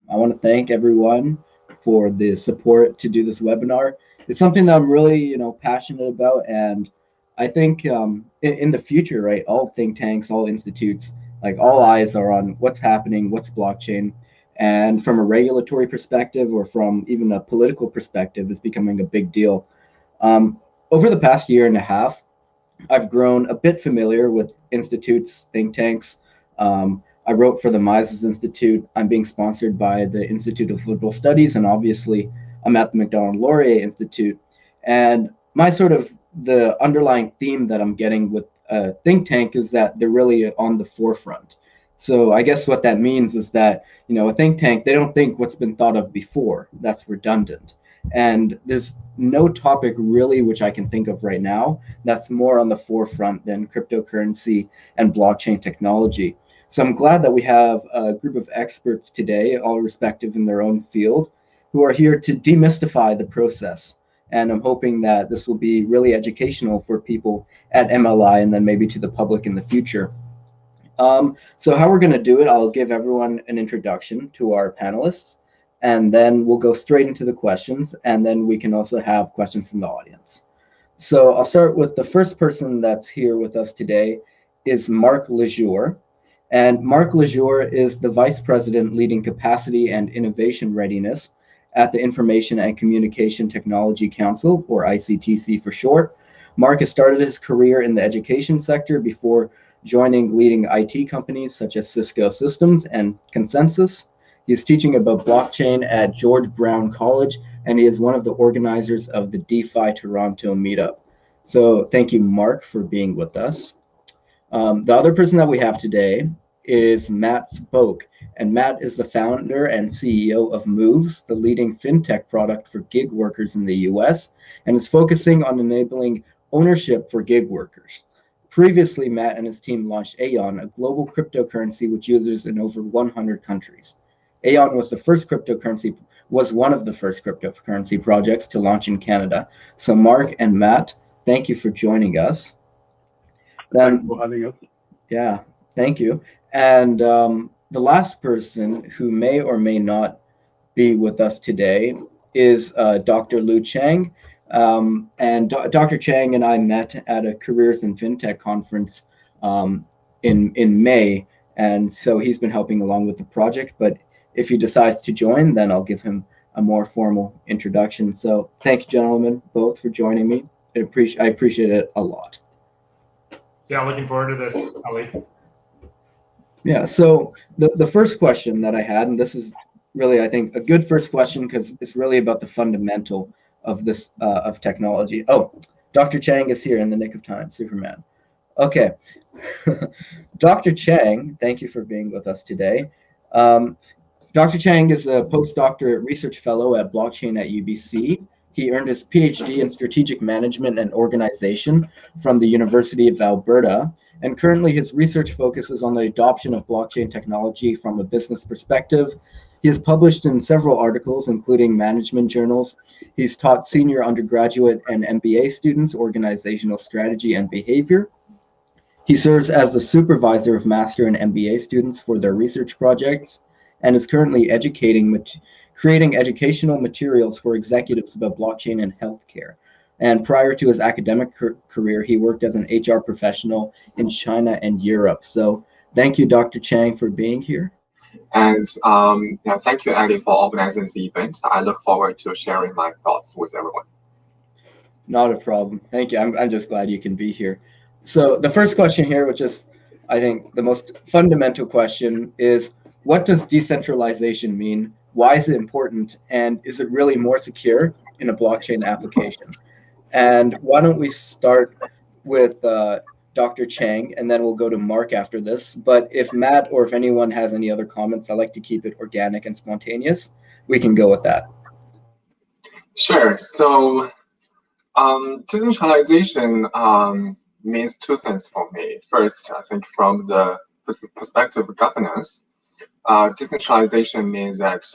I want to thank everyone for the support to do this webinar. It's something that I'm really, passionate about, and I think in the future, right, all think tanks, all institutes, like all eyes are on what's happening, what's blockchain, and from a regulatory perspective or from even a political perspective, is becoming a big deal. Over the past year and a half, I've grown a bit familiar with institutes, think tanks. I wrote for the Mises Institute. I'm being sponsored by the Institute of Liberal Studies, and obviously, I'm at the Macdonald-Laurier Institute. And my sort of the underlying theme that I'm getting with a think tank is that they're really on the forefront. So I guess what that means is that a think tank, they don't think what's been thought of before. That's redundant. And there's no topic really which I can think of right now that's more on the forefront than cryptocurrency and blockchain technology. So I'm glad that we have a group of experts today, all respective in their own field, who are here to demystify the process. And I'm hoping that this will be really educational for people at MLI and then maybe to the public in the future. So how we're going to do it, I'll give everyone an introduction to our panelists, and then we'll go straight into the questions, and then we can also have questions from the audience. So I'll start with the first person that's here with us today is Marc Lejour. And Marc Lejour is the Vice President leading Capacity and Innovation Readiness at the Information and Communication Technology Council, or ICTC for short. Marc has started his career in the education sector before joining leading IT companies such as Cisco Systems and Consensus. He is teaching about blockchain at George Brown College, and he is one of the organizers of the DeFi Toronto meetup. So thank you, Marc, for being with us. The other person that we have today is Matt Spoke, and Matt is the founder and CEO of Moves, the leading fintech product for gig workers in the US, and is focusing on enabling ownership for gig workers. Previously, Matt and his team launched Aeon, a global cryptocurrency with users in over 100 countries. Aeon was one of the first cryptocurrency projects to launch in Canada. So Marc and Matt, thank you for joining us. Thanks for having us. Yeah, thank you. And the last person who may or may not be with us today is Dr. Lu Chang. And Dr. Chang and I met at a Careers in FinTech conference in May. And so he's been helping along with the project. But if he decides to join, then I'll give him a more formal introduction. So thank you, gentlemen, both for joining me. I appreciate it a lot. Yeah, looking forward to this, Ali. Yeah, so the first question that I had, and this is really, I think, a good first question because it's really about the fundamental of this of technology. Oh, Dr. Chang is here in the nick of time, Superman. Okay, Dr. Chang, thank you for being with us today. Dr. Chang is a postdoctorate research fellow at blockchain at UBC. He earned his PhD in strategic management and organization from the University of Alberta. And currently his research focuses on the adoption of blockchain technology from a business perspective. He has published in several articles, including management journals. He's taught senior undergraduate and MBA students organizational strategy and behavior. He serves as the supervisor of master and MBA students for their research projects and is currently creating educational materials for executives about blockchain and healthcare. And prior to his academic career, he worked as an HR professional in China and Europe. So thank you, Dr. Chang, for being here. And yeah, thank you, Ali, for organizing the event. I look forward to sharing my thoughts with everyone. Not a problem. Thank you. I'm just glad you can be here. So the first question here, which is, I think, the most fundamental question is, what does decentralization mean? Why is it important? And is it really more secure in a blockchain application? And why don't we start with Dr. Chang, and then we'll go to Marc after this. But if Matt or if anyone has any other comments, I like to keep it organic and spontaneous. We can go with that. Sure. So decentralization means two things for me. First, I think from the perspective of governance, decentralization means that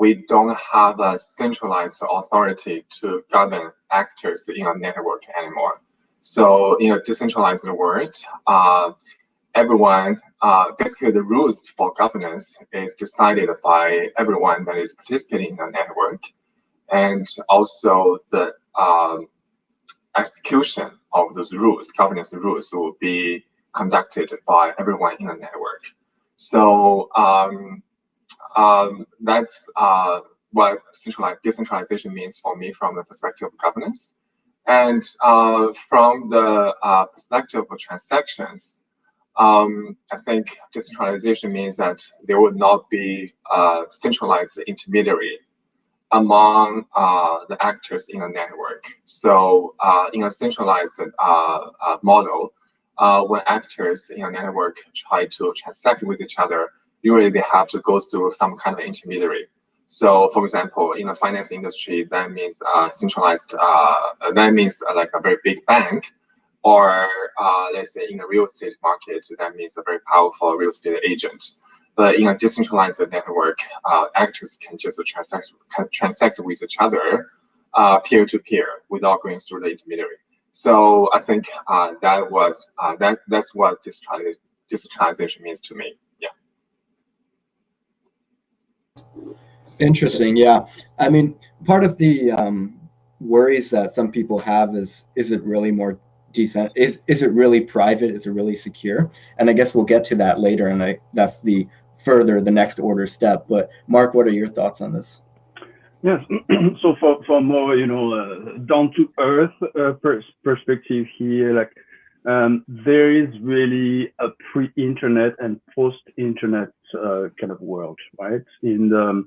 we don't have a centralized authority to govern actors in a network anymore. So in a decentralized world, everyone, basically the rules for governance is decided by everyone that is participating in the network. And also the execution of those rules, governance rules, will be conducted by everyone in the network. So that's what decentralization means for me from the perspective of governance. And from the perspective of transactions, I think decentralization means that there would not be a centralized intermediary among the actors in a network. So in a centralized model, when actors in a network try to transact with each other, usually they have to go through some kind of intermediary. So, for example, in the finance industry, that means centralized. That means like a very big bank, or let's say in the real estate market, that means a very powerful real estate agent. But in a decentralized network, actors can just transact with each other peer to peer without going through the intermediary. So I think that's what decentralization means to me. Yeah. Interesting. Yeah. I mean, part of the worries that some people have is it really more decent? Is it really private? Is it really secure? And I guess we'll get to that later. And that's the next order step. But Mark, what are your thoughts on this? Yes. So for more, down to earth perspective here, like there is really a pre-internet and post-internet kind of world, right? In the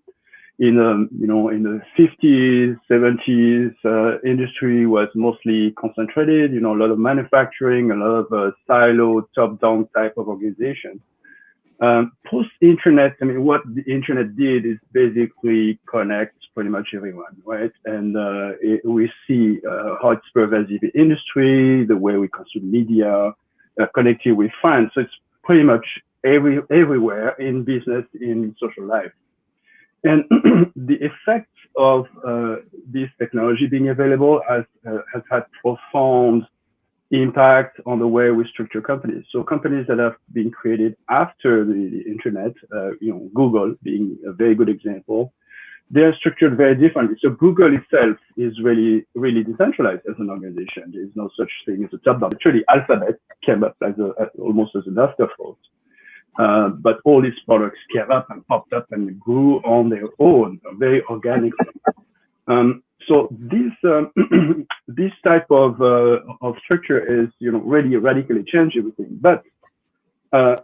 50s, 70s, industry was mostly concentrated, a lot of manufacturing, a lot of silo, top-down type of organization. Post-internet, I mean, what the internet did is basically connect pretty much everyone, right? And we see how it's pervasive in industry, the way we consume media, connected with friends. So it's pretty much everywhere in business, in social life. And the effect of this technology being available has had profound impact on the way we structure companies. So companies that have been created after the internet, Google being a very good example, they are structured very differently. So Google itself is really, really decentralized as an organization. There is no such thing as a top-down. Actually, Alphabet came up as almost as an afterthought. But all these products came up and popped up and grew on their own, very organically. So this this type of structure is really radically changed everything. But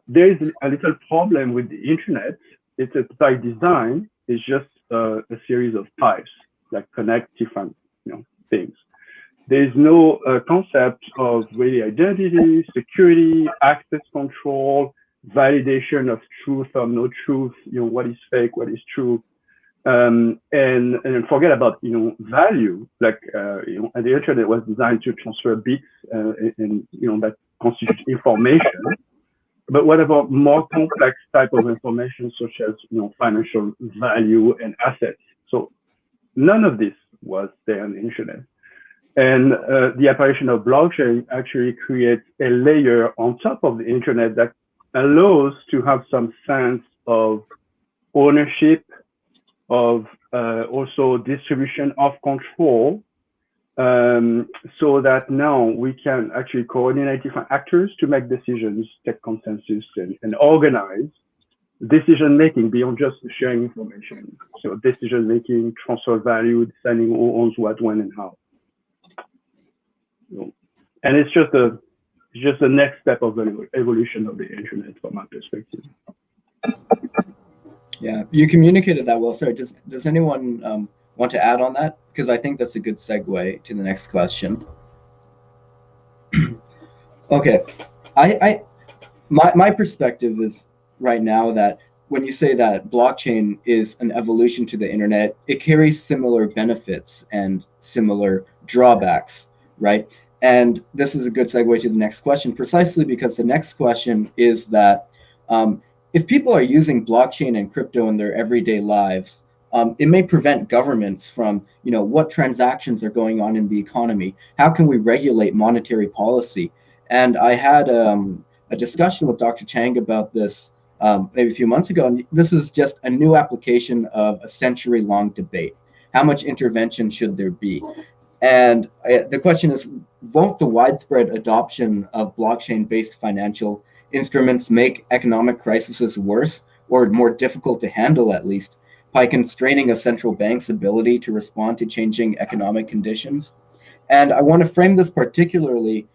there is a little problem with the internet. It's by design. It's just a series of pipes that connect different things. There is no concept of really identity, security, access control, validation of truth or no truth, what is fake, what is true, and forget about value. Like and the internet was designed to transfer bits and that constitute information. But what about more complex type of information, such as financial value and assets? So none of this was there on the internet. And the apparition of blockchain actually creates a layer on top of the internet that allows to have some sense of ownership, of also distribution of control, so that now we can actually coordinate different actors to make decisions, take consensus, and organize decision-making beyond just sharing information. So decision-making, transfer value, deciding who owns what, when, and how. And it's just the next step of the evolution of the internet from my perspective. Yeah, you communicated that well. Sorry, does anyone want to add on that? Because I think that's a good segue to the next question. Okay, my perspective is right now that when you say that blockchain is an evolution to the internet, it carries similar benefits and similar drawbacks, right? And this is a good segue to the next question, precisely because the next question is that if people are using blockchain and crypto in their everyday lives, it may prevent governments from, what transactions are going on in the economy. How can we regulate monetary policy? And I had a a discussion with Dr. Chang about this maybe a few months ago, and this is just a new application of a century-long debate. How much intervention should there be? And the question is, won't the widespread adoption of blockchain-based financial instruments make economic crises worse, or more difficult to handle at least, by constraining a central bank's ability to respond to changing economic conditions? And I want to frame this particularly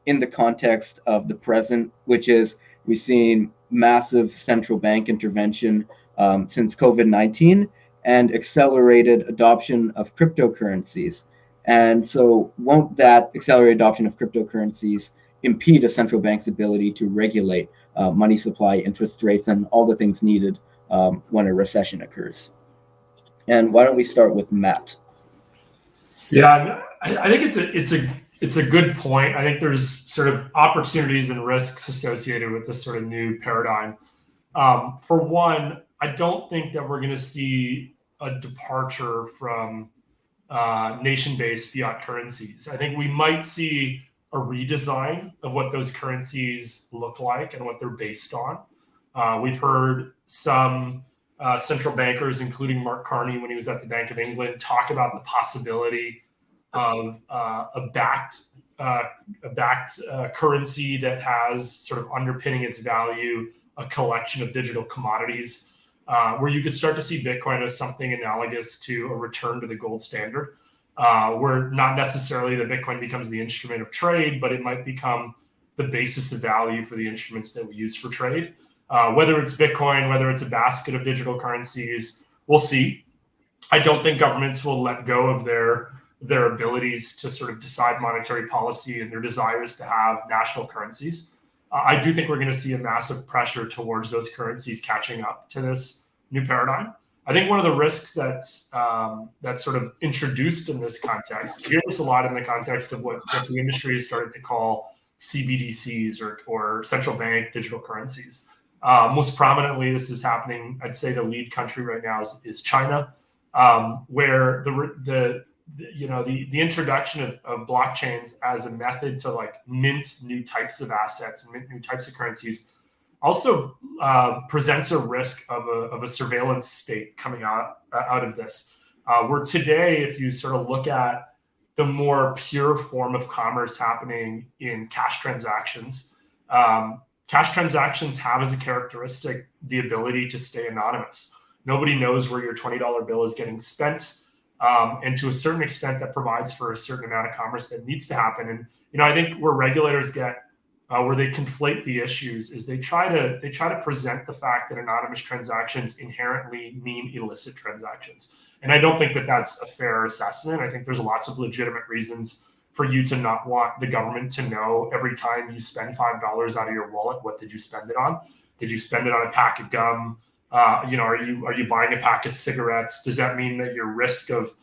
in the context of the present, which is we've seen massive central bank intervention since COVID-19 and accelerated adoption of cryptocurrencies. And so won't that accelerated adoption of cryptocurrencies impede a central bank's ability to regulate money supply, interest rates, and all the things needed when a recession occurs? And why don't we start with Matt? Yeah, I think it's a good point. I think there's sort of opportunities and risks associated with this sort of new paradigm. For one, I don't think that we're going to see a departure from nation-based fiat currencies. I think we might see a redesign of what those currencies look like and what they're based on. We've heard some central bankers, including Mark Carney when he was at the Bank of England, talk about the possibility of a backed currency that has sort of underpinning its value a collection of digital commodities, where you could start to see Bitcoin as something analogous to a return to the gold standard, where not necessarily that Bitcoin becomes the instrument of trade, but it might become the basis of value for the instruments that we use for trade. Whether it's Bitcoin, whether it's a basket of digital currencies, we'll see. I don't think governments will let go of their abilities to sort of decide monetary policy and their desires to have national currencies. I do think we're going to see a massive pressure towards those currencies catching up to this new paradigm. I think one of the risks that's sort of introduced in this context, you hear this a lot in the context of what the industry has started to call CBDCs or central bank digital currencies. Most prominently, this is happening. I'd say the lead country right now is China, where the introduction of blockchains as a method to like mint new types of assets and mint new types of currencies also presents a risk of a surveillance state coming out of this. Where today, if you sort of look at the more pure form of commerce happening in cash transactions have as a characteristic the ability to stay anonymous. Nobody knows where your $20 bill is getting spent. And to a certain extent, that provides for a certain amount of commerce that needs to happen. And I think where regulators get where they conflate the issues is they try to present the fact that anonymous transactions inherently mean illicit transactions. And I don't think that that's a fair assessment. I think there's lots of legitimate reasons for you to not want the government to know every time you spend $5 out of your wallet, what did you spend it on? Did you spend it on a pack of gum? Are you buying a pack of cigarettes? Does that mean that your risk of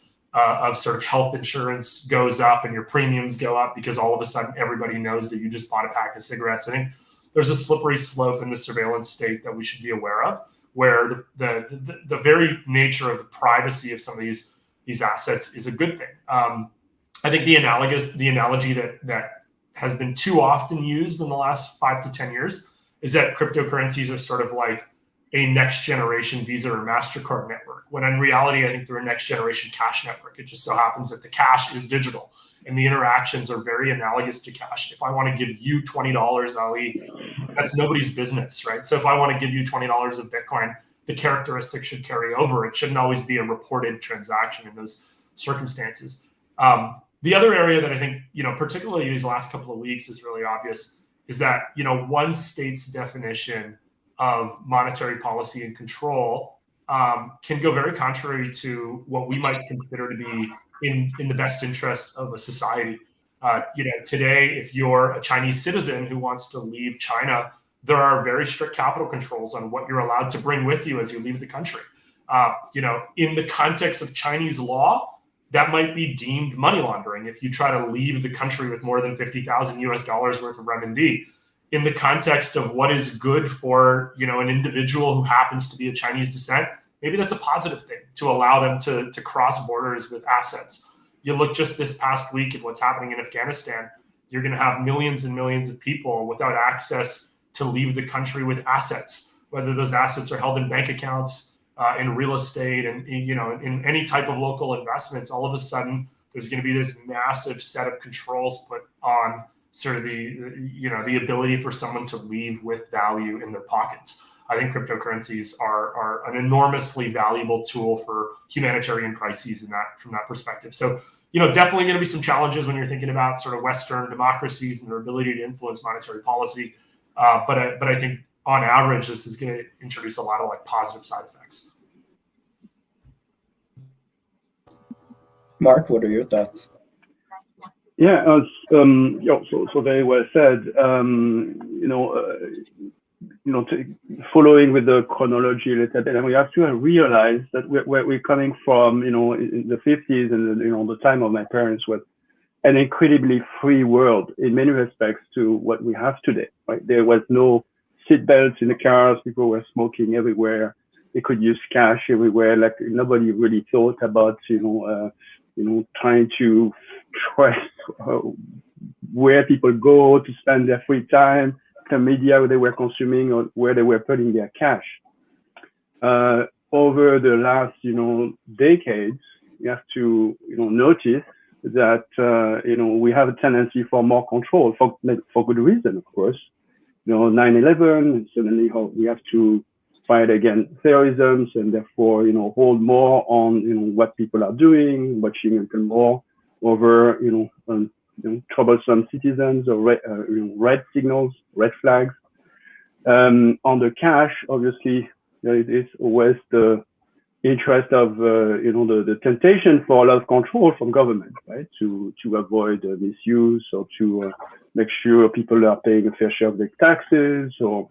sort of health insurance goes up and your premiums go up because all of a sudden everybody knows that you just bought a pack of cigarettes? I think there's a slippery slope in the surveillance state that we should be aware of, where the very nature of the privacy of some of these assets is a good thing. I think the analogy that has been too often used in the last 5 to 10 years is that cryptocurrencies are sort of like a next generation Visa or MasterCard network, when in reality, I think they're a next generation cash network. It just so happens that the cash is digital and the interactions are very analogous to cash. If I want to give you $20, Ali, that's nobody's business, right? So if I want to give you $20 of Bitcoin, the characteristics should carry over. It shouldn't always be a reported transaction in those circumstances. The other area that I think, particularly these last couple of weeks is really obvious is that, one state's definition of monetary policy and control can go very contrary to what we might consider to be in the best interest of a society. Today, if you're a Chinese citizen who wants to leave China, there are very strict capital controls on what you're allowed to bring with you as you leave the country. In the context of Chinese law, that might be deemed money laundering if you try to leave the country with more than 50,000 US dollars worth of renminbi. In the context of what is good for an individual who happens to be of Chinese descent, maybe that's a positive thing to allow them to cross borders with assets. You look just this past week at what's happening in Afghanistan. you're going to have millions and millions of people without access to leave the country with assets, whether those assets are held in bank accounts, in real estate, and in any type of local investments. All of a sudden, there's going to be this massive set of controls put on sort of the ability for someone to leave with value in their pockets. I think cryptocurrencies are an enormously valuable tool for humanitarian crises from that perspective. So, definitely going to be some challenges when you're thinking about sort of Western democracies and their ability to influence monetary policy. But I think on average, this is going to introduce a lot of positive side effects. Mark, what are your thoughts? Yeah, so very well said. Following with the chronology a little bit, and we have to realize that we're coming from, in the 50s, and the time of my parents was an incredibly free world in many respects to what we have today. Right? There was no seatbelts in the cars. People were smoking everywhere. They could use cash everywhere. Like nobody really thought about, trying to trace where people go to spend their free time, the media they were consuming, or where they were putting their cash. Over the last, decades, you have to, notice that, we have a tendency for more control for good reason, of course. 9/11, suddenly we have to fight against theorisms, and therefore, hold more on, what people are doing, watching a little more over, troublesome citizens or red signals, red flags. On the cash, obviously, there is always the interest of, the temptation for a lot of control from government, right? To avoid misuse, or to make sure people are paying a fair share of their taxes, or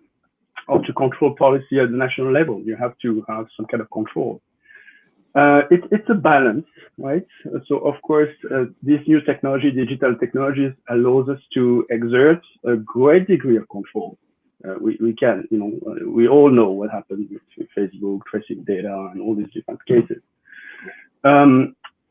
to control policy at the national level. You have to have some kind of control. It's a balance, right? So of course, this new technology, digital technologies, allows us to exert a great degree of control. We can, we all know what happened with Facebook, tracing data, and all these different cases.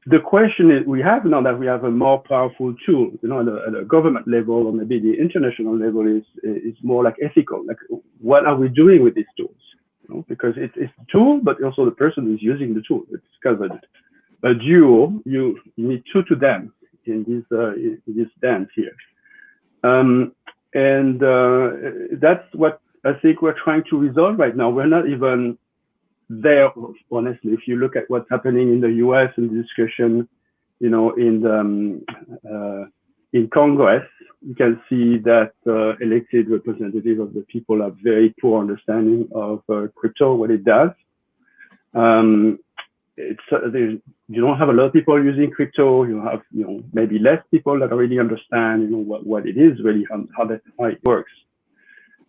The question is, we have now that we have a more powerful tool, at a government level, or maybe the international level, is more like ethical. Like, what are we doing with these tools? Because it's a tool, but also the person who's using the tool. It's kind of a duo. You need two to dance in this dance here. And that's what I think we're trying to resolve right now. We're not even there, honestly. If you look at what's happening in the US and the discussion, in Congress, you can see that elected representatives of the people have very poor understanding of crypto, what it does. You don't have a lot of people using crypto. You have, maybe less people that already understand, what it is really, how it works.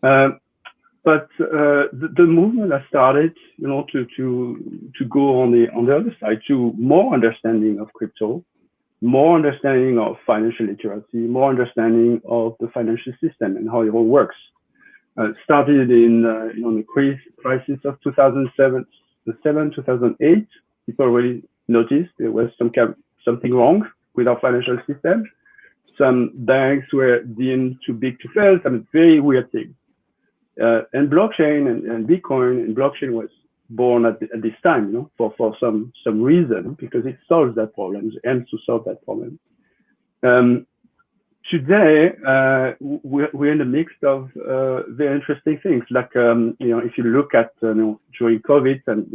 But the movement has started, to go on the other side, to more understanding of crypto, more understanding of financial literacy, more understanding of the financial system and how it all works. It started in the crisis of 2007, 2008. People already noticed there was something wrong with our financial system. Some banks were deemed too big to fail. Some very weird things. And blockchain and Bitcoin, and blockchain was born at this time, for some reason, because it solves that problem, it aims to solve that problem. Today, we're in the midst of very interesting things, like, if you look at, during COVID and,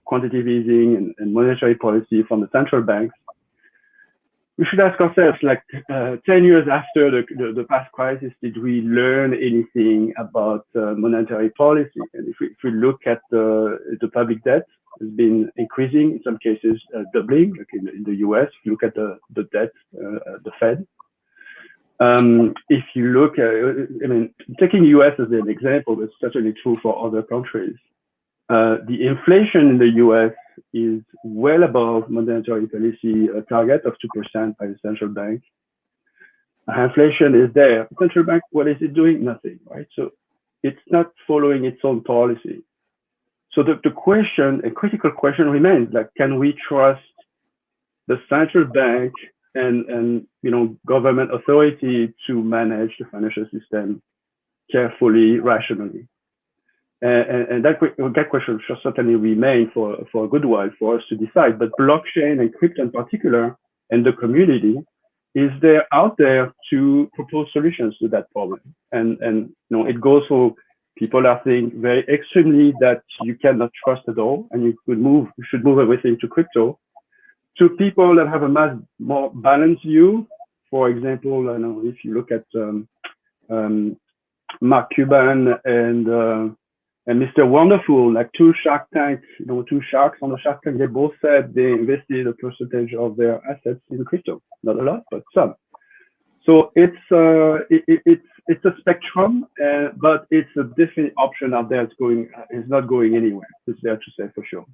quantitative easing and monetary policy from the central banks, we should ask ourselves, 10 years after the past crisis, did we learn anything about monetary policy? And if we look at the public debt, has been increasing, in some cases doubling, like in the US. If you look at the debt, the Fed. If you look at, taking the US as an example, it's certainly true for other countries. The inflation in the US is well above monetary policy target of 2% by the central bank. Inflation is there. The central bank, what is it doing? Nothing, right? So it's not following its own policy. So the question, a critical question remains, can we trust the central bank and government authority to manage the financial system carefully, rationally. And that question should certainly remain for a good while for us to decide. But blockchain and crypto in particular, and the community, is there out there to propose solutions to that problem. And it goes for people are saying very extremely that you cannot trust at all, and you should move everything to crypto. To people that have a more balanced view, for example, I know if you look at Mark Cuban and Mr. Wonderful, like two sharks on the Shark Tank, they both said they invested a percentage of their assets in crypto. Not a lot, but some. So it's a spectrum, but it's a definite option out there. It's not going anywhere. It's there to say for sure.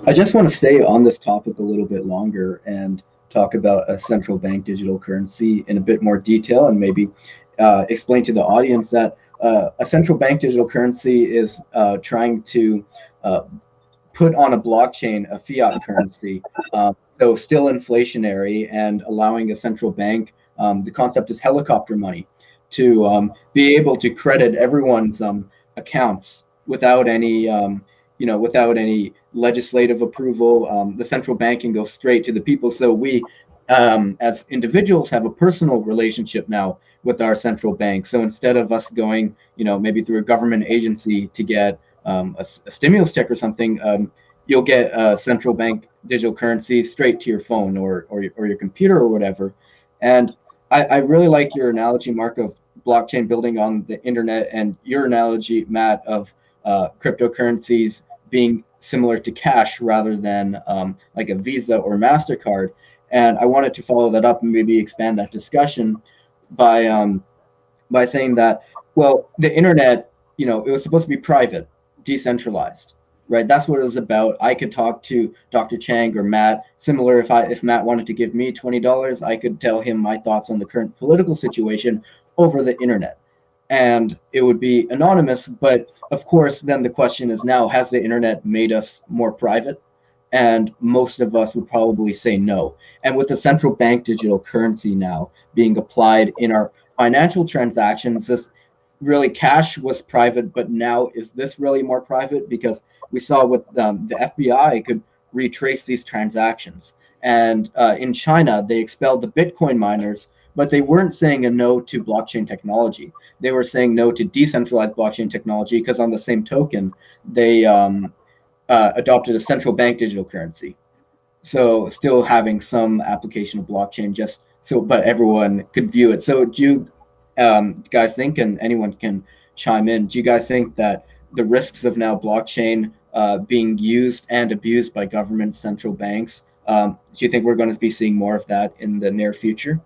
I just want to stay on this topic a little bit longer and talk about a central bank digital currency in a bit more detail, and maybe explain to the audience that a central bank digital currency is trying to put on a blockchain a fiat currency, so still inflationary, and allowing a central bank, the concept is helicopter money, to be able to credit everyone's accounts without any without any legislative approval. The central bank can go straight to the people. So we, as individuals, have a personal relationship now with our central bank. So instead of us going, maybe through a government agency to get a stimulus check or something, you'll get a central bank digital currency straight to your phone or your computer or whatever. And I really like your analogy, Mark, of blockchain building on the internet, and your analogy, Matt, of cryptocurrencies being similar to cash rather than like a Visa or MasterCard. And I wanted to follow that up and maybe expand that discussion by saying that, well, the internet, it was supposed to be private, decentralized, right? That's what it was about. I could talk to Dr. Chang or Matt, similar if Matt wanted to give me $20, I could tell him my thoughts on the current political situation over the internet. And it would be anonymous, but of course, then the question is now, has the internet made us more private? And most of us would probably say no. And with the central bank digital currency now being applied in our financial transactions, this really, cash was private, but now is this really more private? Because we saw with the FBI could retrace these transactions. And in China, they expelled the Bitcoin miners, but they weren't saying a no to blockchain technology. They were saying no to decentralized blockchain technology because on the same token, they adopted a central bank digital currency. So still having some application of blockchain, but everyone could view it. So do you guys think, and anyone can chime in, do you guys think that the risks of now blockchain being used and abused by government central banks, do you think we're going to be seeing more of that in the near future?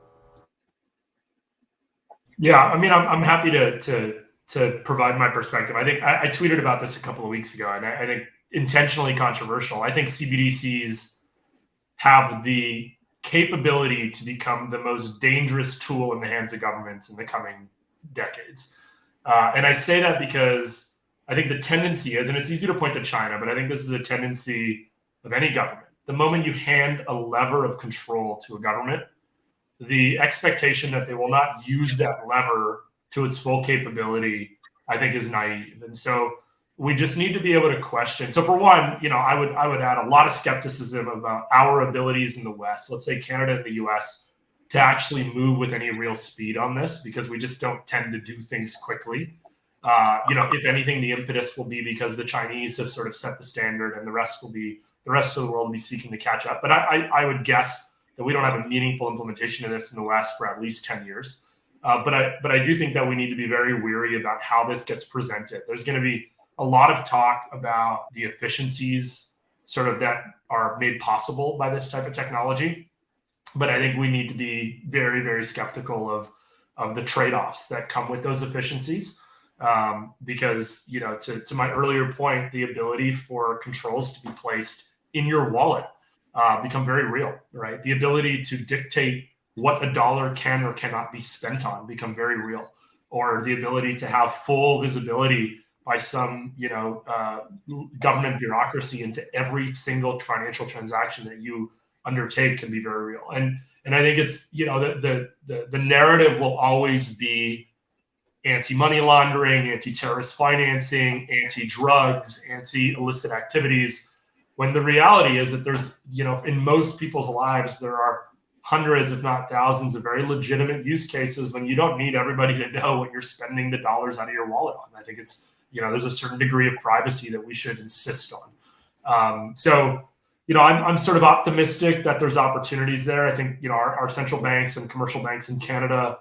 Yeah, I mean, I'm happy to provide my perspective. I think I tweeted about this a couple of weeks ago, and I think intentionally controversial. I think CBDCs have the capability to become the most dangerous tool in the hands of governments in the coming decades. And I say that because I think the tendency is, and it's easy to point to China, but I think this is a tendency of any government. The moment you hand a lever of control to a government, the expectation that they will not use that lever to its full capability, I think, is naive. And so we just need to be able to question. So for one, I would add a lot of skepticism about our abilities in the West, let's say Canada and the US, to actually move with any real speed on this, because we just don't tend to do things quickly. If anything, the impetus will be because the Chinese have sort of set the standard, and the rest of the world will be seeking to catch up. But I would guess that we don't have a meaningful implementation of this in the West for at least 10 years. But I do think that we need to be very wary about how this gets presented. There's going to be a lot of talk about the efficiencies sort of that are made possible by this type of technology. But I think we need to be very, very skeptical of the trade-offs that come with those efficiencies. Because, to my earlier point, the ability for controls to be placed in your wallet become very real, right? The ability to dictate what a dollar can or cannot be spent on become very real, or the ability to have full visibility by some, government bureaucracy into every single financial transaction that you undertake can be very real. And I think it's, the narrative will always be anti-money laundering, anti-terrorist financing, anti-drugs, anti-illicit activities, when the reality is that there's, in most people's lives, there are hundreds, if not thousands, of very legitimate use cases when you don't need everybody to know what you're spending the dollars out of your wallet on. I think it's, there's a certain degree of privacy that we should insist on. So I'm sort of optimistic that there's opportunities there. I think, our central banks and commercial banks in Canada,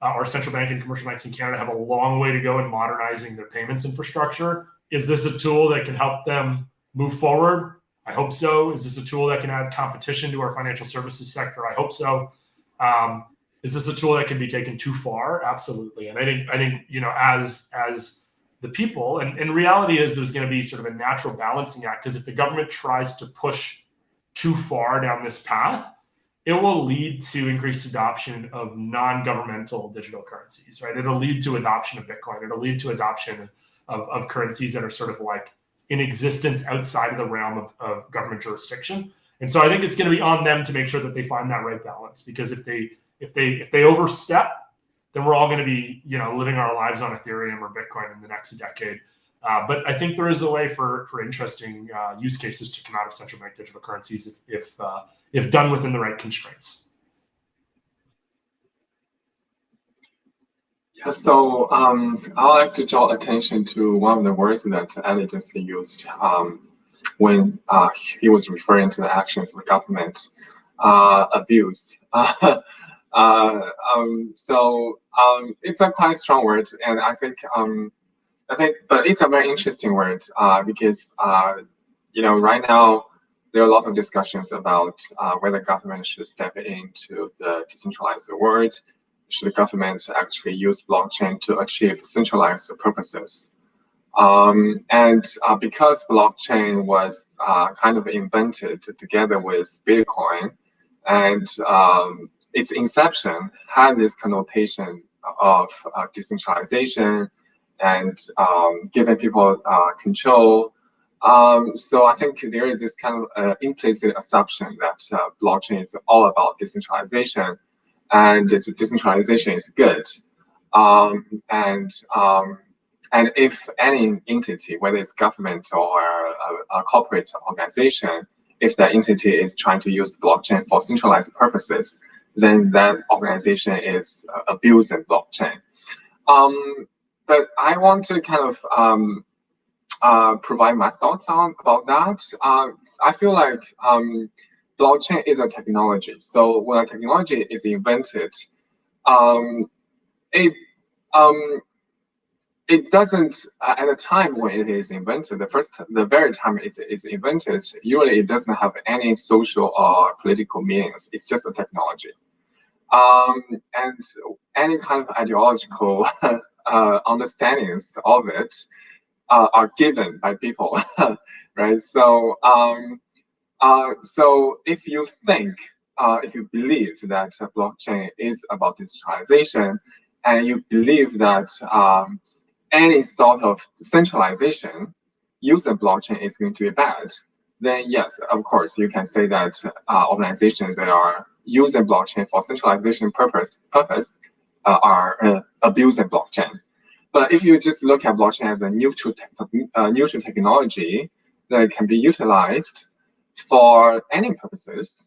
our central bank and commercial banks in Canada have a long way to go in modernizing their payments infrastructure. Is this a tool that can help them move forward? I hope so. Is this a tool that can add competition to our financial services sector? I hope so. Is this a tool that can be taken too far? Absolutely. And I think as the people, and reality is there's going to be sort of a natural balancing act, because if the government tries to push too far down this path, it will lead to increased adoption of non-governmental digital currencies, right? It'll lead to adoption of Bitcoin. It'll lead to adoption of currencies that are sort of like in existence outside of the realm of government jurisdiction. And so I think it's going to be on them to make sure that they find that right balance, because if they overstep, then we're all going to be, living our lives on Ethereum or Bitcoin in the next decade. But I think there is a way for interesting use cases to come out of central bank digital currencies if done within the right constraints. Yeah, so I'd like to draw attention to one of the words that Ali just used when he was referring to the actions of the government abuse. So it's a quite strong word, and I think, but it's a very interesting word because right now there are a lot of discussions about whether government should step into the decentralized world. Should the government actually use blockchain to achieve centralized purposes? And because blockchain was kind of invented together with Bitcoin, and its inception had this connotation of decentralization and giving people control. So I think there is this kind of implicit assumption that blockchain is all about decentralization, and its decentralization is good. And if any entity, whether it's government or a corporate organization, if that entity is trying to use blockchain for centralized purposes, then that organization is abusing blockchain. But I want to kind of provide my thoughts about that. I feel like blockchain is a technology. So when a technology is invented, it doesn't, at the time when it is invented, the very time it is invented, usually it doesn't have any social or political meanings. It's just a technology. And any kind of ideological understandings of it are given by people, right? So, so if you think, if you believe that blockchain is about decentralization, and you believe that any sort of centralization using blockchain is going to be bad, then yes, of course, you can say that organizations that are using blockchain for centralization purpose are abusing blockchain. But if you just look at blockchain as a neutral technology that can be utilized for any purposes,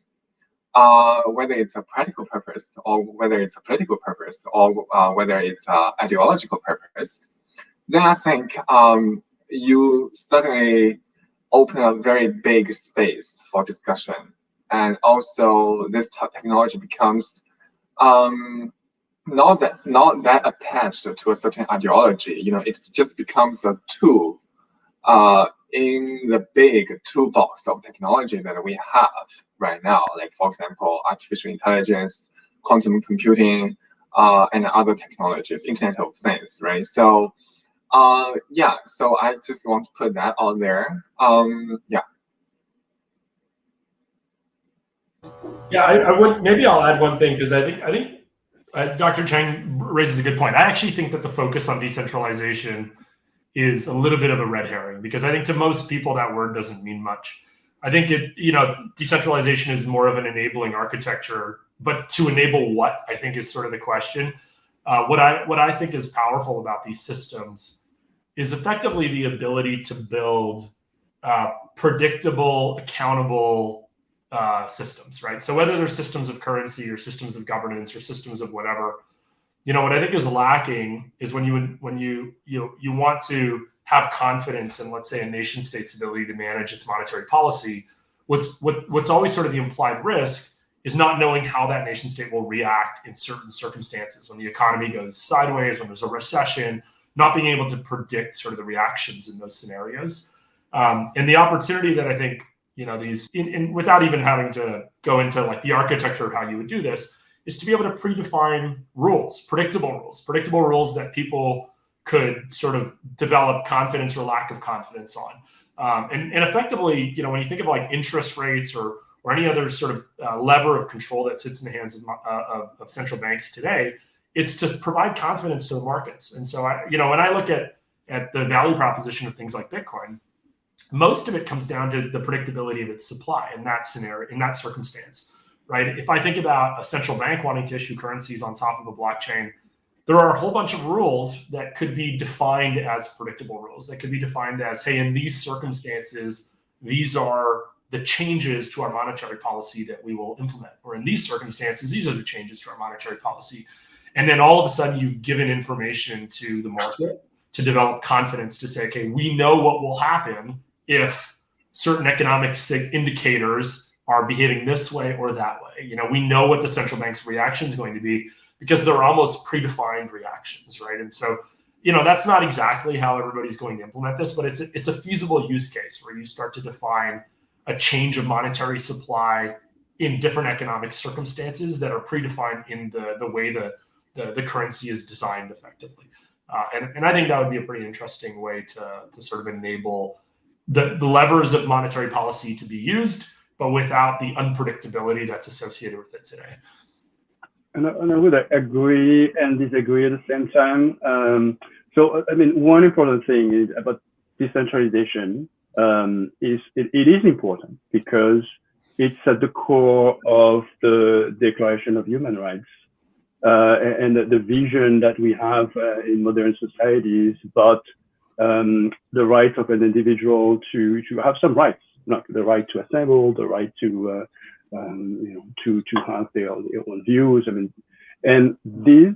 whether it's a practical purpose or whether it's a political purpose or whether it's an ideological purpose, then I think you certainly open a very big space for discussion. And also this technology becomes not that attached to a certain ideology. It just becomes a tool in the big toolbox of technology that we have right now. Like, for example, artificial intelligence, quantum computing, and other technologies, Internet of Things, right? So, yeah, so I just want to put that out there. Yeah. Yeah, I would, maybe I'll add one thing, because I think Dr. Chang raises a good point. I actually think that the focus on decentralization is a little bit of a red herring, because I think to most people that word doesn't mean much. I think decentralization is more of an enabling architecture, but to enable what, I think, is sort of the question. What I think is powerful about these systems is effectively the ability to build predictable, accountable systems, right? So whether they're systems of currency or systems of governance or systems of whatever, what I think is lacking is when you want to have confidence in, let's say, a nation state's ability to manage its monetary policy. What's always sort of the implied risk is not knowing how that nation state will react in certain circumstances, when the economy goes sideways, when there's a recession, not being able to predict sort of the reactions in those scenarios. And the opportunity that I think, without even having to go into like the architecture of how you would do this, is to be able to predefine rules, predictable rules that people could sort of develop confidence or lack of confidence on. And effectively, when you think of like interest rates or any other sort of lever of control that sits in the hands of central banks today, it's to provide confidence to the markets. And so, when I look at the value proposition of things like Bitcoin, most of it comes down to the predictability of its supply in that scenario, in that circumstance, right? If I think about a central bank wanting to issue currencies on top of a blockchain, there are a whole bunch of rules that could be defined as predictable rules, that could be defined as, hey, in these circumstances, these are the changes to our monetary policy that we will implement. Or in these circumstances, these are the changes to our monetary policy. And then all of a sudden, you've given information to the market to develop confidence to say, okay, we know what will happen if certain economic indicators are behaving this way or that way. We know what the central bank's reaction is going to be because they're almost predefined reactions, right? And so, that's not exactly how everybody's going to implement this, but it's a feasible use case where you start to define a change of monetary supply in different economic circumstances that are predefined in the way the currency is designed effectively. And I think that would be a pretty interesting way to sort of enable the levers of monetary policy to be used, but without the unpredictability that's associated with it today. And I would agree and disagree at the same time. So, one important thing is about decentralization. It is important because it's at the core of the Declaration of Human Rights and the vision that we have in modern societies about the right of an individual to have some rights, not the right to assemble, the right to have their own views. And these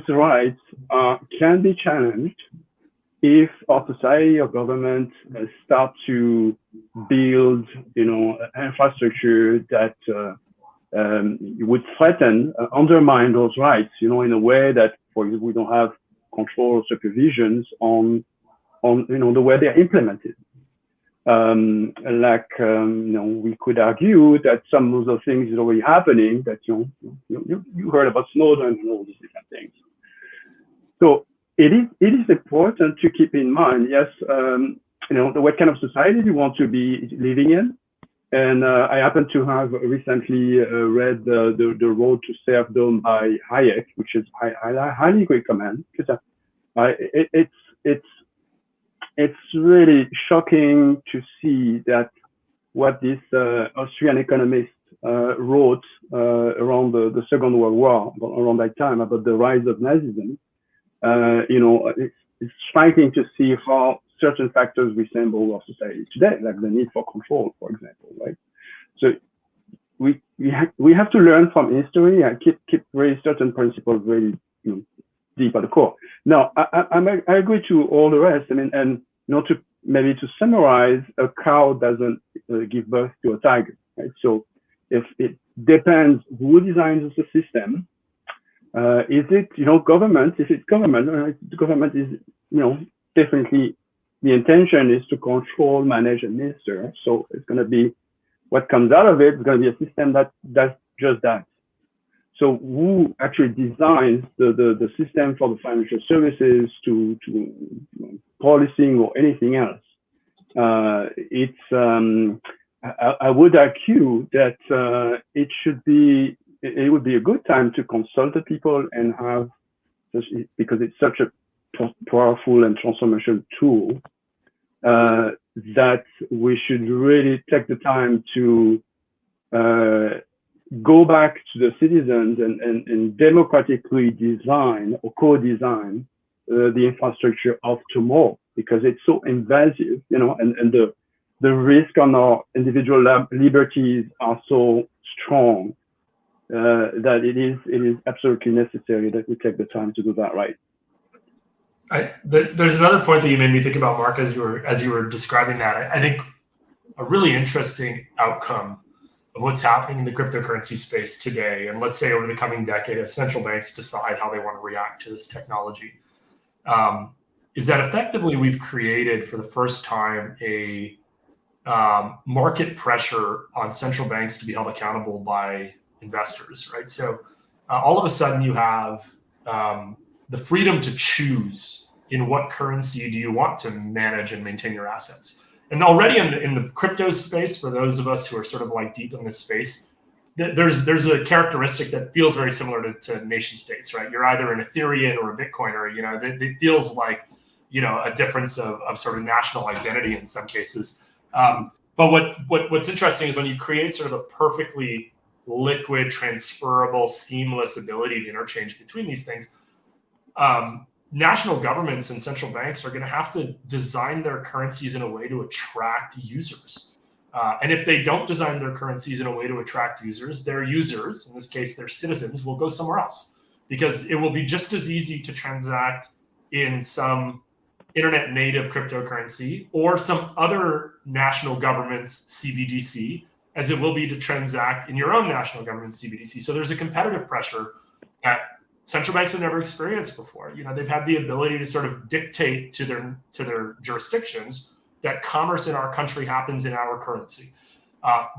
rights can be challenged if our society or government start to build, infrastructure that would threaten, undermine those rights, in a way that, for example, we don't have control or supervisions on the way they're implemented. We could argue that some of the things is already happening, that you heard about Snowden and all these different things. So it is important to keep in mind, yes, what kind of society we want to be living in. And I happen to have recently read the Road to Serfdom by Hayek, which is I highly recommend, because it's really shocking to see that what this Austrian economist wrote around the Second World War, around that time, about the rise of Nazism. It's striking to see how certain factors resemble our society today, like the need for control, for example, right? So we have to learn from history and keep very certain principles very deep at the core. Now, I agree to all the rest. To summarize, a cow doesn't give birth to a tiger, right? So if it depends who designs the system. Is it, government? If it's government, the government is, definitely the intention is to control, manage, and administer. So it's going to be, what comes out of it is going to be a system that does just that. So who actually designs the system for the financial services to policing or anything else? I would argue that it would be a good time to consult the people and have, because it's such a powerful and transformational tool, that we should really take the time to go back to the citizens and democratically design or co-design the infrastructure of tomorrow, because it's so invasive, and the risk on our individual liberties are so strong that it is absolutely necessary that we take the time to do that right. There's another point that you made me think about, Mark, as you were describing that. I think a really interesting outcome of what's happening in the cryptocurrency space today, and let's say over the coming decade, as central banks decide how they want to react to this technology, is that effectively we've created for the first time a market pressure on central banks to be held accountable by investors, right? So all of a sudden you have the freedom to choose in what currency do you want to manage and maintain your assets. And already in the crypto space, for those of us who are sort of like deep in this space, there's a characteristic that feels very similar to nation states, right? You're either an Ethereum or a Bitcoiner. It feels like a difference of sort of national identity in some cases. But what's interesting is when you create sort of a perfectly liquid, transferable, seamless ability to interchange between these things, national governments and central banks are going to have to design their currencies in a way to attract users. And if they don't design their currencies in a way to attract users, their users, in this case, their citizens, will go somewhere else, because it will be just as easy to transact in some internet native cryptocurrency or some other national government's CBDC as it will be to transact in your own national government's CBDC. So there's a competitive pressure that central banks have never experienced before. They've had the ability to sort of dictate to their jurisdictions that commerce in our country happens in our currency.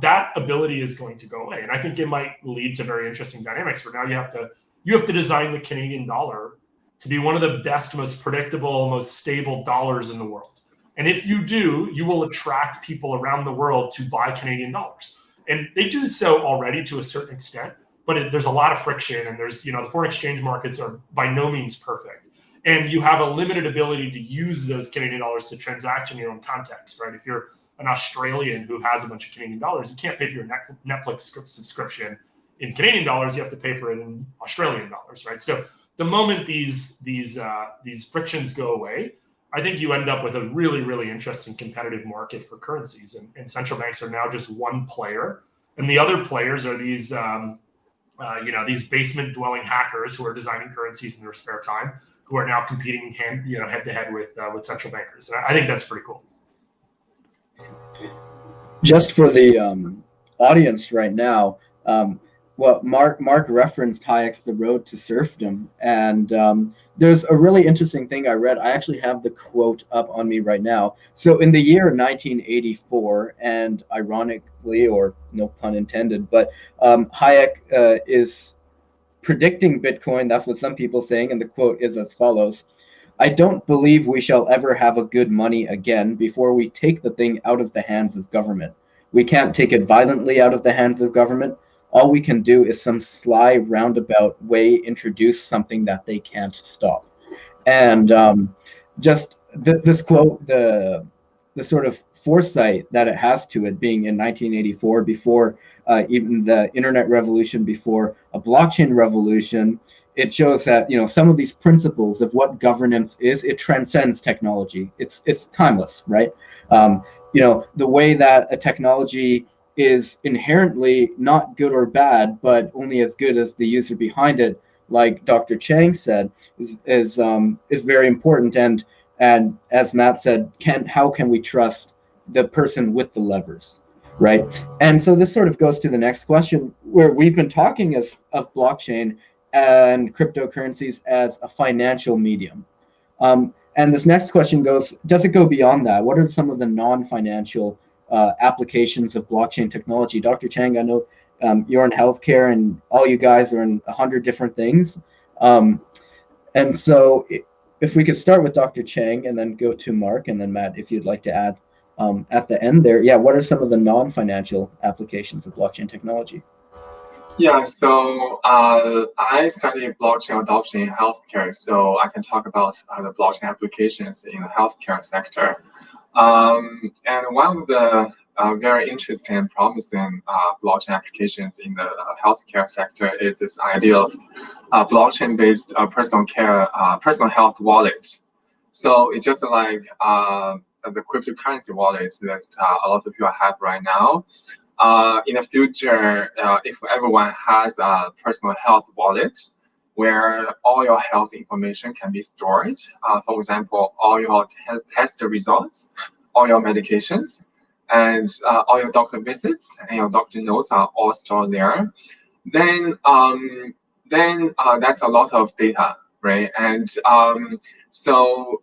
That ability is going to go away, and I think it might lead to very interesting dynamics. Where now you have to design the Canadian dollar to be one of the best, most predictable, most stable dollars in the world. And if you do, you will attract people around the world to buy Canadian dollars, and they do so already to a certain extent. But there's a lot of friction, and there's, the foreign exchange markets are by no means perfect. And you have a limited ability to use those Canadian dollars to transact in your own context, right? If you're an Australian who has a bunch of Canadian dollars, you can't pay for your Netflix subscription in Canadian dollars. You have to pay for it in Australian dollars, right? So the moment these frictions go away, I think you end up with a really, really interesting competitive market for currencies. And central banks are now just one player, and the other players are these these basement-dwelling hackers who are designing currencies in their spare time, who are now competing head-to-head with central bankers. And I think that's pretty cool. Just for the audience right now, what Mark referenced Hayek's The Road to Serfdom, and there's a really interesting thing I read. I actually have the quote up on me right now. So in the year 1984, and ironically, or no pun intended, but Hayek is predicting Bitcoin. That's what some people are saying, and the quote is as follows: "I don't believe we shall ever have a good money again before we take the thing out of the hands of government. We can't take it violently out of the hands of government. All we can do is some sly roundabout way introduce something that they can't stop." And just this quote, the sort of foresight that it has to it being in 1984, before even the internet revolution, before a blockchain revolution, it shows that some of these principles of what governance is, it transcends technology. It's timeless, right? The way that a technology is inherently not good or bad, but only as good as the user behind it, like Dr. Chang said, is very important. And as Matt said, how can we trust the person with the levers, right? And so this sort of goes to the next question, where we've been talking of blockchain and cryptocurrencies as a financial medium. And this next question goes, does it go beyond that? What are some of the non-financial applications of blockchain technology? Dr. Chang, I know you're in healthcare, and all you guys are in 100 different things. And so if we could start with Dr. Chang and then go to Mark, and then Matt, if you'd like to add at the end there. Yeah, what are some of the non-financial applications of blockchain technology? Yeah, so I studied blockchain adoption in healthcare, so I can talk about the blockchain applications in the healthcare sector. And one of the very interesting and promising blockchain applications in the healthcare sector is this idea of blockchain-based personal health wallet. So it's just like the cryptocurrency wallets that a lot of people have right now. In the future, if everyone has a personal health wallet where all your health information can be stored, for example, all your test results, all your medications, and all your doctor visits and your doctor notes are all stored there, then that's a lot of data, right? And so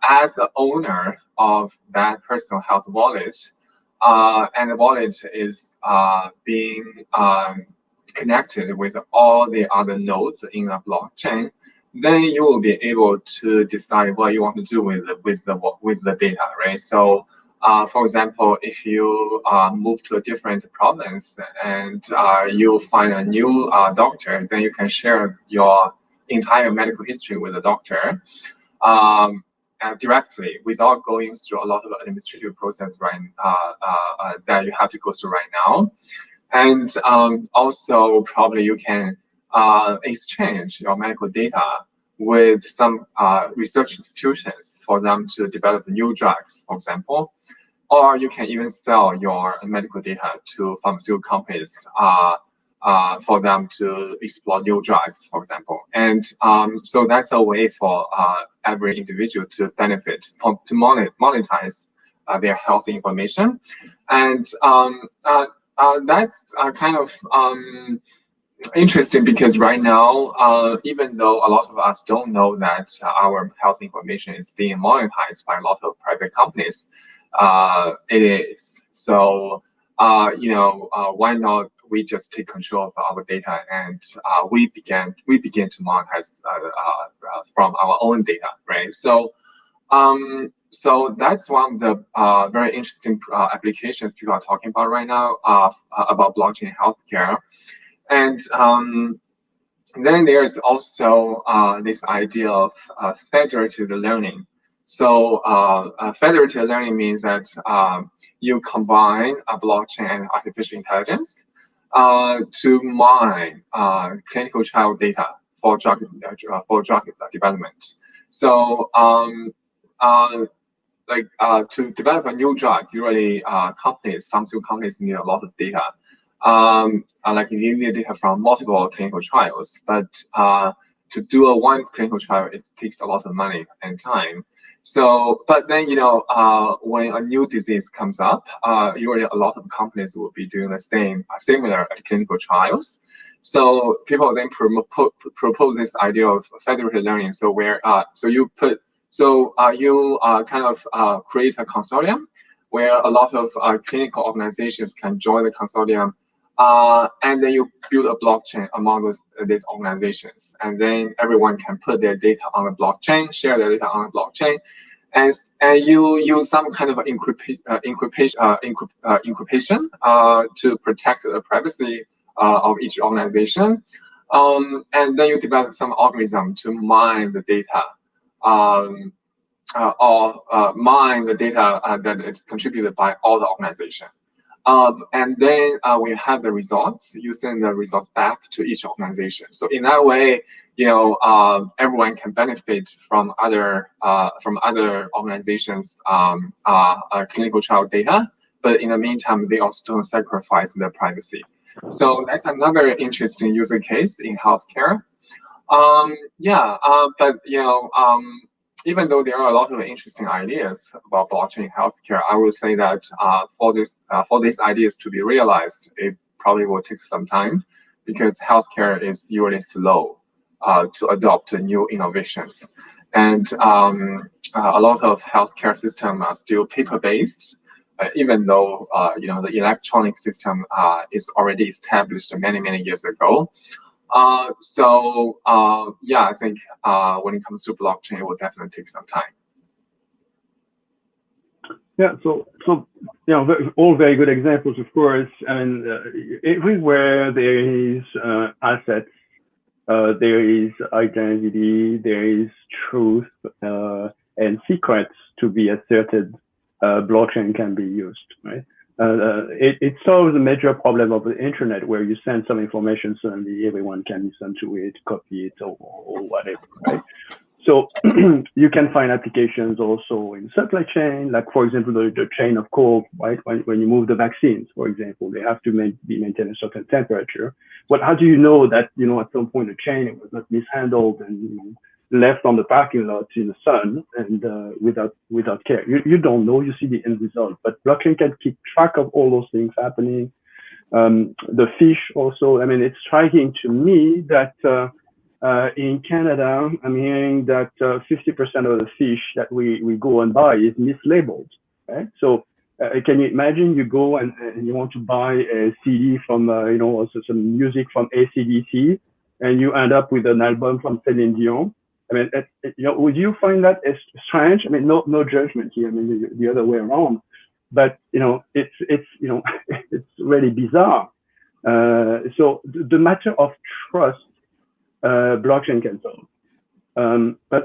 as the owner of that personal health wallet, and the wallet is being connected with all the other nodes in a blockchain, then you will be able to decide what you want to do with the data, right? So, for example, if you move to a different province and you find a new doctor, then you can share your entire medical history with the doctor directly without going through a lot of administrative process that you have to go through right now. And also probably you can exchange your medical data with some research institutions for them to develop new drugs, for example. Or you can even sell your medical data to pharmaceutical companies for them to explore new drugs, for example. And so that's a way for every individual to benefit, to monetize their health information. And that's kind of interesting because right now, even though a lot of us don't know that our health information is being monetized by a lot of private companies, it is. So, why not we just take control of our data and we begin to monetize from our own data, right? So, so that's one of the very interesting applications people are talking about right now about blockchain healthcare. And then there's also this idea of federated learning. So federated learning means that you combine a blockchain and artificial intelligence to mine clinical trial data for drug development. So to develop a new drug, usually pharmaceutical companies need a lot of data. Like you need data from multiple clinical trials, but to do one clinical trial, it takes a lot of money and time. So, but then, when a new disease comes up, usually a lot of companies will be doing the similar clinical trials. So people then propose this idea of federated learning. So where, you kind of create a consortium where a lot of clinical organizations can join the consortium, and then you build a blockchain among these organizations, and then everyone can put their data on the blockchain, share their data on the blockchain, and you use some kind of encryption to protect the privacy of each organization, and then you develop some algorithm to mine the data. Mine the data that is contributed by all the organization. And then we have the results, you send the results back to each organization. So in that way, everyone can benefit from other organizations' clinical trial data, but in the meantime, they also don't sacrifice their privacy. So that's another interesting user case in healthcare. But even though there are a lot of interesting ideas about blockchain healthcare, I would say that for these ideas to be realized, it probably will take some time because healthcare is usually slow to adopt new innovations, and a lot of healthcare systems are still paper-based, even though the electronic system is already established many years ago. I think when it comes to blockchain, it will definitely take some time. Yeah, so all very good examples, of course. I mean, everywhere there is assets, there is identity, there is truth and secrets to be asserted blockchain can be used, right? It solves a major problem of the internet where you send some information, suddenly everyone can listen to it, copy it, or whatever, right? So you can find applications also in supply chain, like for example, the chain of cold, right? When you move the vaccines, for example, they have to be maintained a certain temperature. But how do you know that, at some point the chain it was not mishandled and left on the parking lot in the sun and without care? You don't know. You see the end result, but blockchain can keep track of all those things happening. The fish also. I mean, it's striking to me that. In Canada, I'm hearing that 50% of the fish that we go and buy is mislabeled. Right? So can you imagine you go and you want to buy a CD from, also some music from AC/DC, and you end up with an album from Celine Dion? I mean, would you find that strange? I mean, no judgment here. I mean, the other way around. But it's it's really bizarre. So the matter of trust. Blockchain can solve. But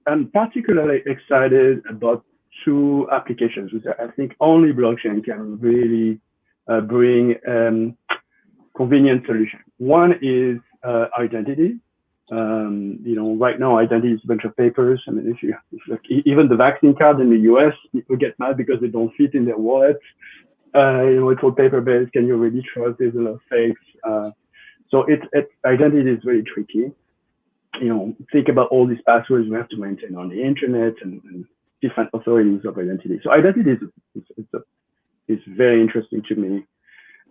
I'm particularly excited about two applications, which I think only blockchain can really bring convenient solution. One is identity. Right now, identity is a bunch of papers. I mean, even the vaccine card in the US, people get mad because they don't fit in their wallet. It's all paper-based. Can you really trust? There's a lot of fakes. So identity is very tricky. Think about all these passwords we have to maintain on the internet and different authorities of identity. So identity is very interesting to me.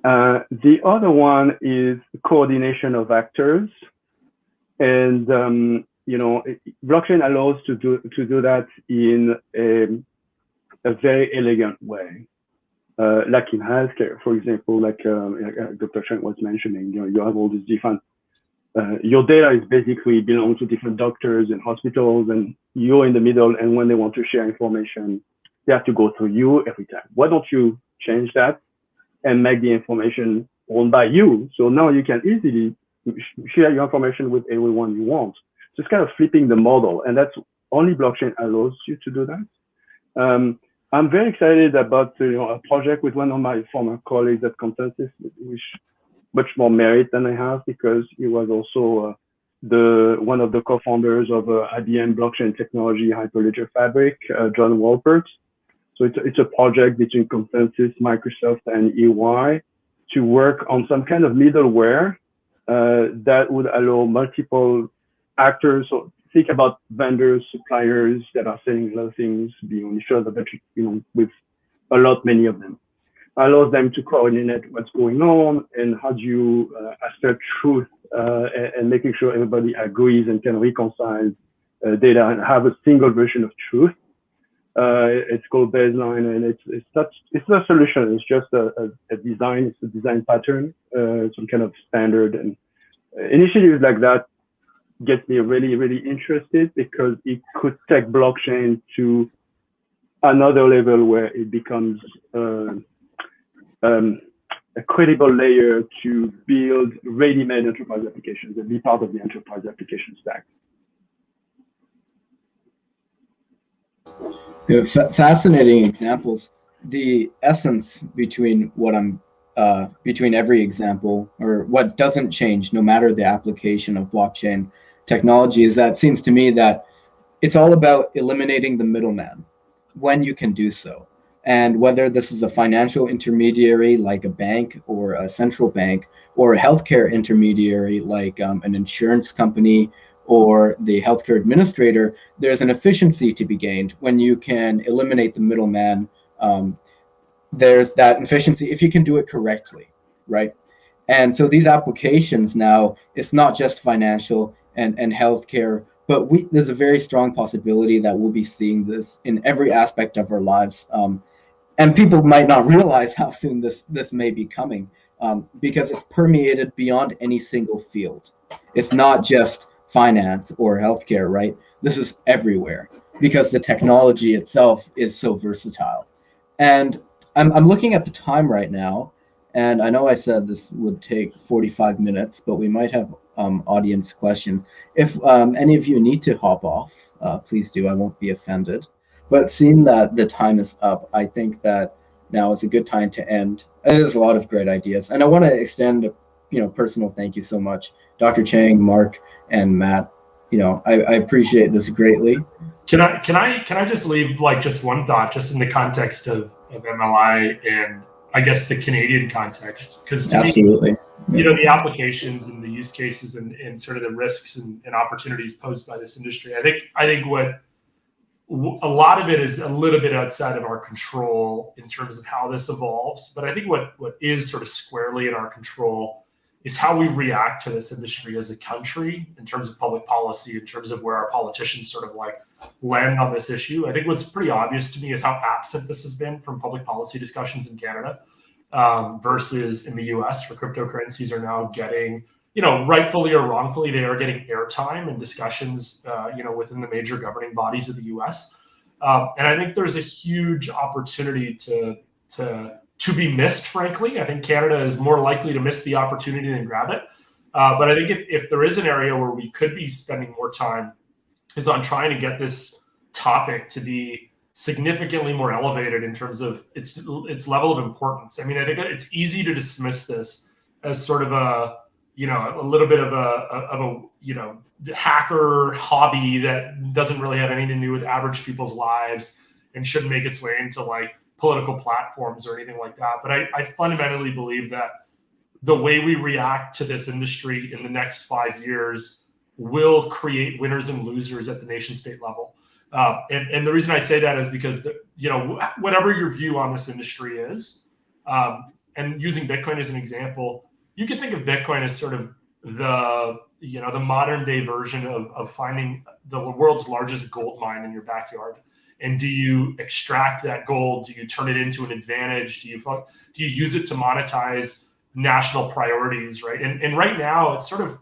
The other one is coordination of actors, and blockchain allows to do that in a very elegant way. Like in healthcare, for example, like Dr. Chen was mentioning, you have all these different, your data is basically belongs to different doctors and hospitals, and you're in the middle, and when they want to share information, they have to go through you every time. Why don't you change that and make the information owned by you? So now you can easily share your information with everyone you want. So it's kind of flipping the model, and that's only blockchain allows you to do that. I'm very excited about a project with one of my former colleagues at Consensus, which much more merit than I have, because he was also one of the co-founders of IBM blockchain technology Hyperledger Fabric, John Walpert. So it's a project between Consensus, Microsoft, and EY to work on some kind of middleware that would allow multiple actors. So think about vendors, suppliers that are selling a lot of things beyond each other, but with many of them. Allows them to coordinate what's going on and how do you assert truth and making sure everybody agrees and can reconcile data and have a single version of truth. It's called Baseline, and it's not a solution. It's just a design. It's a design pattern, some kind of standard. And initiatives like that gets me really, really interested, because it could take blockchain to another level where it becomes a credible layer to build ready-made enterprise applications and be part of the enterprise application stack. Fascinating examples. The essence between between every example, or what doesn't change no matter the application of blockchain technology, is that it seems to me that it's all about eliminating the middleman when you can do so. And whether this is a financial intermediary like a bank or a central bank, or a healthcare intermediary like an insurance company or the healthcare administrator, there's an efficiency to be gained when you can eliminate the middleman. There's that efficiency if you can do it correctly, right? And so these applications now, it's not just financial and healthcare, but there's a very strong possibility that we'll be seeing this in every aspect of our lives. And people might not realize how soon this may be coming, because it's permeated beyond any single field. It's not just finance or healthcare, right? This is everywhere because the technology itself is so versatile. And I'm looking at the time right now, and I know I said this would take 45 minutes, but we might have audience questions. If any of you need to hop off, please do. I won't be offended. But seeing that the time is up, I think that now is a good time to end. There's a lot of great ideas, and I want to extend, personal thank you so much, Dr. Chang, Mark, and Matt. I appreciate this greatly. Can I just leave like just one thought, just in the context of MLI and I guess the Canadian context, because to Absolutely. me, the applications and the use cases and sort of the risks and opportunities posed by this industry, I think what a lot of it is a little bit outside of our control in terms of how this evolves. But I think what is sort of squarely in our control is how we react to this industry as a country in terms of public policy, in terms of where our politicians sort of like land on this issue. I think what's pretty obvious to me is how absent this has been from public policy discussions in Canada versus in the US, where cryptocurrencies are now getting, rightfully or wrongfully, they are getting airtime and discussions, within the major governing bodies of the US. And I think there's a huge opportunity to be missed, frankly. I think Canada is more likely to miss the opportunity than grab it. But I think if there is an area where we could be spending more time is on trying to get this topic to be significantly more elevated in terms of its level of importance. I mean, I think it's easy to dismiss this as sort of a little bit of a hacker hobby that doesn't really have anything to do with average people's lives and shouldn't make its way into like political platforms or anything like that. But I fundamentally believe that the way we react to this industry in the next 5 years will create winners and losers at the nation state level. And the reason I say that is because, whatever your view on this industry is, and using Bitcoin as an example, you can think of Bitcoin as sort of the modern day version of finding the world's largest gold mine in your backyard. And do you extract that gold? Do you turn it into an advantage? Do you use it to monetize national priorities, right? And right now, it's sort of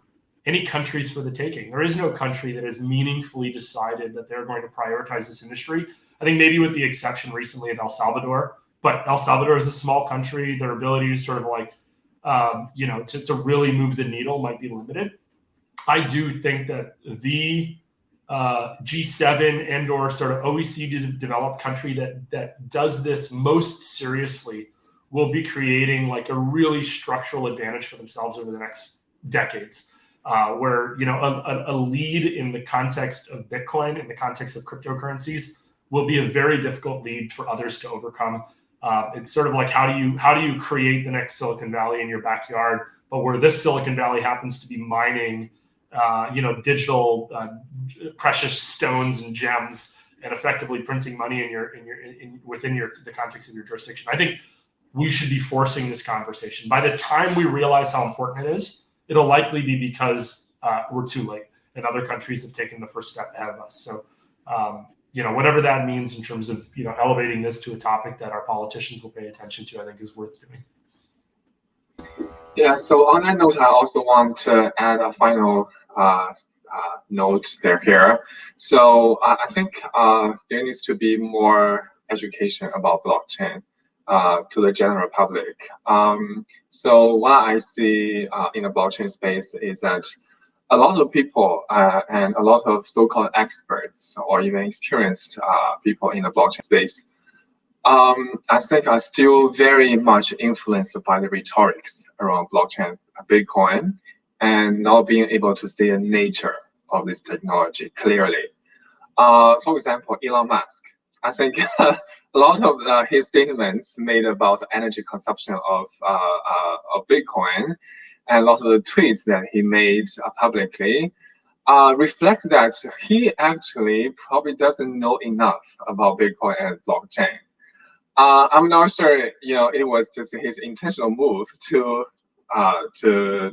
any country's for the taking. There is no country that has meaningfully decided that they're going to prioritize this industry. I think maybe with the exception recently of El Salvador, but El Salvador is a small country. Their ability to sort of like, to really move the needle might be limited. I do think that the G7 and or sort of OECD developed country that does this most seriously will be creating like a really structural advantage for themselves over the next decades, where a lead in the context of Bitcoin, in the context of cryptocurrencies, will be a very difficult lead for others to overcome. It's sort of like how do you create the next Silicon Valley in your backyard, but where this Silicon Valley happens to be mining digital precious stones and gems and effectively printing money within the context of your jurisdiction. I think we should be forcing this conversation. By the time we realize how important it is, it'll likely be because we're too late and other countries have taken the first step ahead of us. So, whatever that means in terms of, elevating this to a topic that our politicians will pay attention to, I think is worth doing. Yeah, so on that note, I also want to add a final note here. So I think there needs to be more education about blockchain to the general public. So what I see in the blockchain space is that a lot of people and a lot of so-called experts or even experienced people in the blockchain space, I think are still very much influenced by the rhetorics around blockchain, Bitcoin, and not being able to see the nature of this technology clearly. For example, Elon Musk, I think a lot of his statements made about the energy consumption of Bitcoin and a lot of the tweets that he made publicly reflect that he actually probably doesn't know enough about Bitcoin and blockchain. I'm not sure, it was just his intentional move to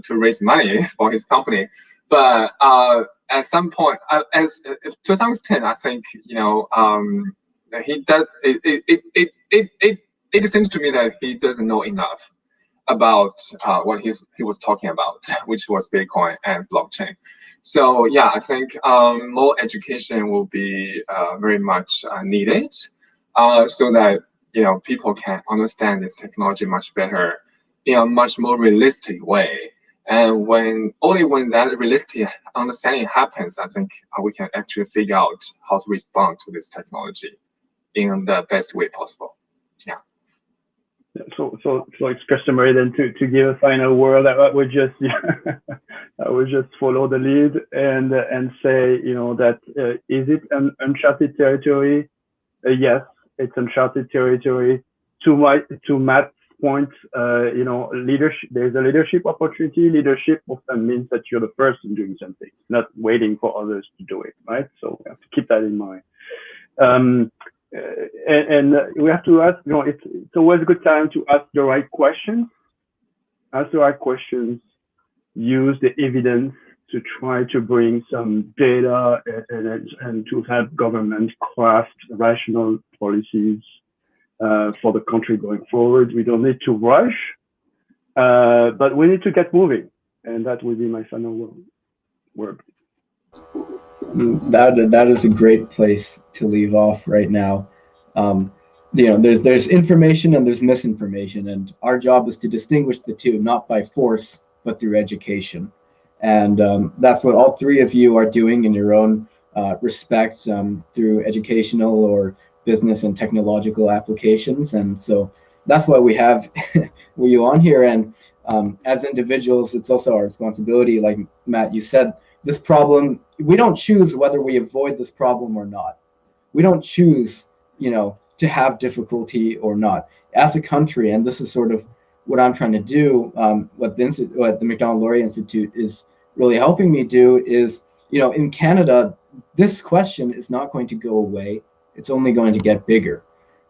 raise money for his company, but at some point, to some extent, I think he does. It seems to me that he doesn't know enough about what he was talking about, which was Bitcoin and blockchain. So yeah, I think more education will be very much needed, so that people can understand this technology much better in a much more realistic way. And only when that realistic understanding happens, I think we can actually figure out how to respond to this technology. in the best way possible. Yeah. So it's customary then to give a final word. I would just I would just follow the lead and say, that is it an uncharted territory? Yes, it's uncharted territory. To Matt's point, leadership. There's a leadership opportunity. Leadership often means that you're the person doing something, not waiting for others to do it, right? So we have to keep that in mind. And we have to ask, it's always a good time to ask the right questions. Ask the right questions, use the evidence to try to bring some data and to help government craft rational policies for the country going forward. We don't need to rush, but we need to get moving. And that will be my final word. That is a great place to leave off right now. There's information and there's misinformation, and our job is to distinguish the two, not by force, but through education. And that's what all three of you are doing in your own respect through educational or business and technological applications. And so that's why we have you on here. And as individuals, it's also our responsibility, like Matt, you said, this problem, we don't choose whether we avoid this problem or not. We don't choose, to have difficulty or not. As a country, and this is sort of what I'm trying to do, what the Macdonald-Laurier Institute is really helping me do is, in Canada, this question is not going to go away. It's only going to get bigger.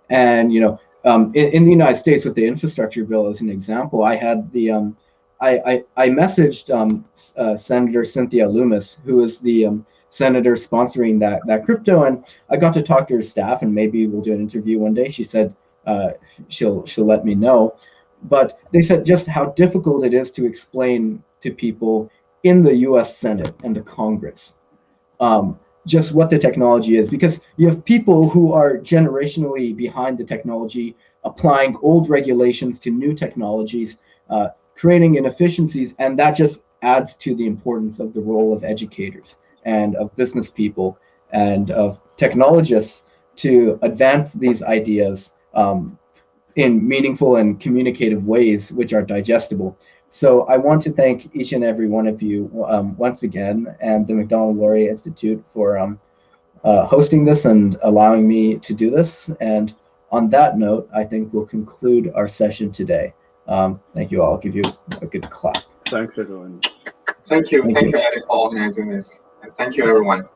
And, in the United States, with the infrastructure bill as an example, I had I messaged Senator Cynthia Lummis, who is the senator sponsoring that crypto, and I got to talk to her staff, and maybe we'll do an interview one day. She said she'll let me know, but they said just how difficult it is to explain to people in the U.S. Senate and the Congress just what the technology is, because you have people who are generationally behind the technology, applying old regulations to new technologies, creating inefficiencies, and that just adds to the importance of the role of educators and of business people and of technologists to advance these ideas in meaningful and communicative ways which are digestible. So I want to thank each and every one of you once again, and the Macdonald-Laurier Institute for hosting this and allowing me to do this. And on that note, I think we'll conclude our session today. Thank you all. I'll give you a good clap. Thanks, everyone. Thank you, Eric, for organizing this. And thank you, everyone.